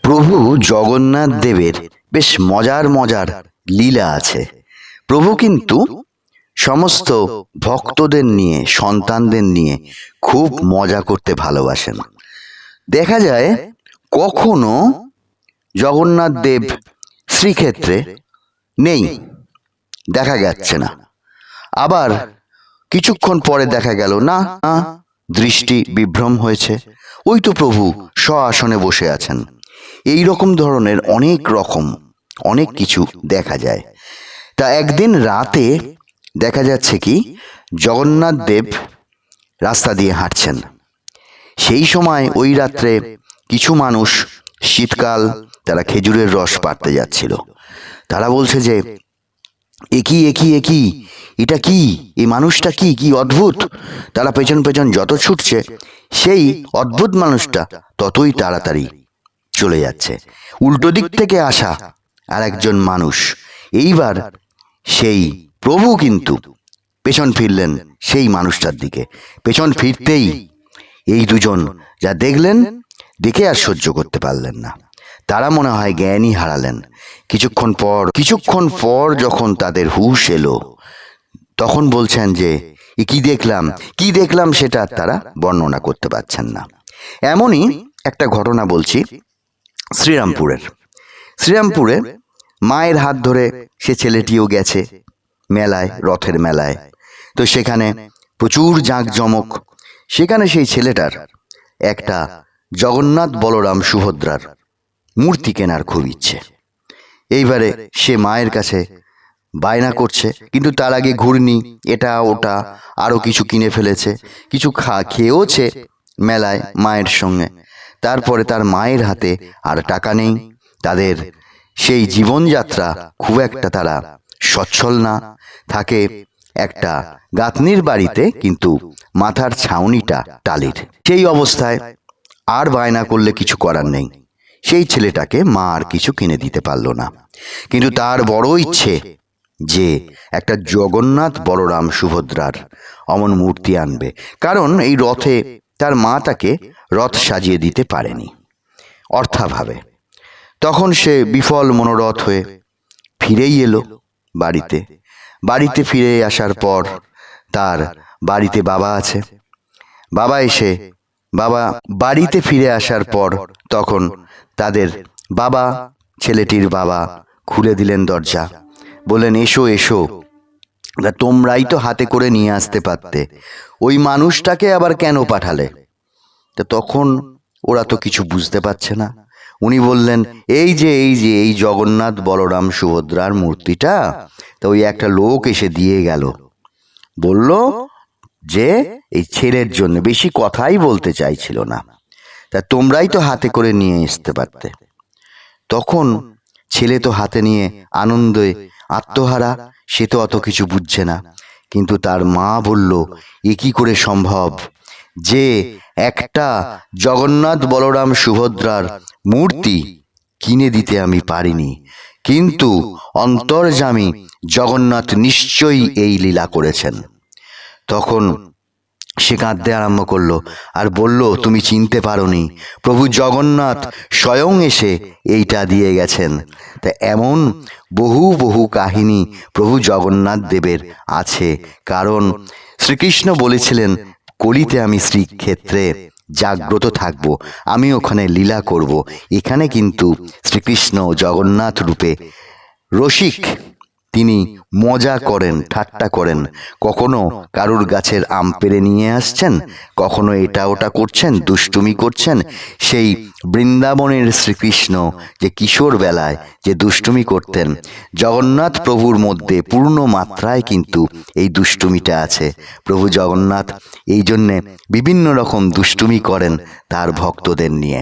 প্রভু জগন্নাথ দেবের বেশ মজার মজার লীলা আছে। প্রভু কিন্তু সমস্ত ভক্তদের নিয়ে, সন্তানদের নিয়ে খুব মজা করতে ভালোবাসেন। দেখা যায় কখনো জগন্নাথ দেব শ্রীক্ষেত্রে নেই, দেখা যাচ্ছে না। আবার কিছুক্ষণ পরে দেখা গেল না, দৃষ্টি বিভ্রম হয়েছে, ওই তো প্রভু স্ব-আসনে বসে আছেন। এই রকম ধরনের অনেক কিছু দেখা যায়। তা একদিন রাতে দেখা যাচ্ছে কি জগন্নাথ দেব রাস্তা দিয়ে হাঁটছেন। সেই সময় ওই রাত্রে কিছু মানুষ, শীতকাল, তারা খেজুরের রস পাড়তে যাচ্ছিল। তারা বলছে যে একই এটা কি, এই মানুষটা কি কি অদ্ভুত। তারা পেছন পেছন যত ছুটছে, সেই অদ্ভুত মানুষটা ততই তাড়াতাড়ি চলে যাচ্ছে। উল্টো দিক থেকে আসা আর একজন মানুষ। এইবার সেই প্রভু কিন্তু পেছন ফিরলেন সেই মানুষটার দিকে। পেছন ফিরতেই এই দুজন যা দেখলেন, দেখে আর সহ্য করতে পারলেন না। তারা মনে হয় জ্ঞানই হারালেন। কিছুক্ষণ পর যখন তাদের হুঁশ এলো, তখন বলছেন যে কি দেখলাম সেটা তারা বর্ণনা করতে পারছেন না। এমনই একটা ঘটনা বলছি শ্রীরামপুরে মায়ের হাত ধরে সে ছেলেটিও গেছে মেলায়, রথের মেলায়। তো সেখানে প্রচুর জাঁকজমক। সেখানে সেই ছেলেটার একটা জগন্নাথ বলরাম সুভদ্রার মূর্তি কেনার খুব ইচ্ছে। এইবারে সে মায়ের কাছে বায়না করছে, কিন্তু তার আগে ঘূর্ণি, এটা ওটা আরো কিছু কিনে ফেলেছে, কিছু খেয়েওছে মেলায় মায়ের সঙ্গে। তারপরে তার মায়ের হাতে আর টাকা নেই। তাদের সেই জীবনযাত্রা খুব একটা তারা সচ্ছল না, থাকে একটা গাঁথনির বাড়িতে, কিন্তু মাথার ছাউনিটা টালির। সেই অবস্থায় আর বায়না করলে কিছু করার নেই। সেই ছেলেটাকে মা আর কিছু কিনে দিতে পারলো না। কিন্তু তার বড় ইচ্ছে যে একটা জগন্নাথ বলরাম সুভদ্রার অমন মূর্তি আনবে, কারণ এই রথে তার মা তাকে রথ সাজিয়ে দিতে পারেনি অর্থাভাবে। তখন সে বিফল মনোরথ হয়ে ফিরেই এলো বাড়িতে ফিরে আসার পর তার বাড়িতে বাবা আছে। বাবা বাড়িতে ফিরে আসার পর তখন তাদের বাবা, ছেলেটির বাবা, খুলে দিলেন দরজা, বললেন এসো, তোমরাই তো হাতে করে নিয়ে আসতে পারতে, ওই মানুষটাকে আবার কেন পাঠালে? তো তখন ওরা তো কিছু বুঝতে পারছে না। উনি বললেন এই জগন্নাথ বলরাম সুভদ্রার মূর্তিটা তো ওই একটা লোক এসে দিয়ে গেল, বলল যে এই ছেলের জন্য, বেশি কথাই বলতে চাইছিল না, তা তোমরাই তো হাতে করে নিয়ে আসতে পারতে। তখন ছেলে তো হাতে নিয়ে আনন্দে আত্মহারা, সে তো অত কিছু বুঝছে না। কিন্তু তার মা বলল, এ কি করে সম্ভব যে একটা জগন্নাথ বলরাম সুভদ্রার মূর্তি কিনে দিতে আমি পারিনি, কিন্তু অন্তর্যামী জগন্নাথ নিশ্চয়ই এই লীলা করেছেন। তখন সে কাঁদতে আরম্ভ করলো আর বলল, তুমি চিনতে পারোনি, প্রভু জগন্নাথ স্বয়ং এসে এইটা দিয়ে গেছেন। তা এমন বহু কাহিনী প্রভু জগন্নাথ দেবের আছে। কারণ শ্রীকৃষ্ণ বলেছিলেন, কলিতে আমি শ্রীক্ষেত্রে জাগ্রত থাকব, আমি ওখানে লীলা করব। এখানে কিন্তু শ্রীকৃষ্ণ জগন্নাথ রূপে রসিক, তিনি মজা করেন, ঠাট্টা করেন। কখনো কারুর গাছের আম পেড়ে নিয়ে আসছেন, কখনো এটা ওটা করছেন, দুষ্টুমি করছেন। সেই বৃন্দাবনের শ্রীকৃষ্ণ যে কিশোর বেলায় যে দুষ্টুমি করতেন, জগন্নাথ প্রভুর মধ্যে পূর্ণ মাত্রায় কিন্তু এই দুষ্টুমিটা আছে। প্রভু জগন্নাথ এই জন্যে বিভিন্ন রকম দুষ্টুমি করেন তার ভক্তদের নিয়ে।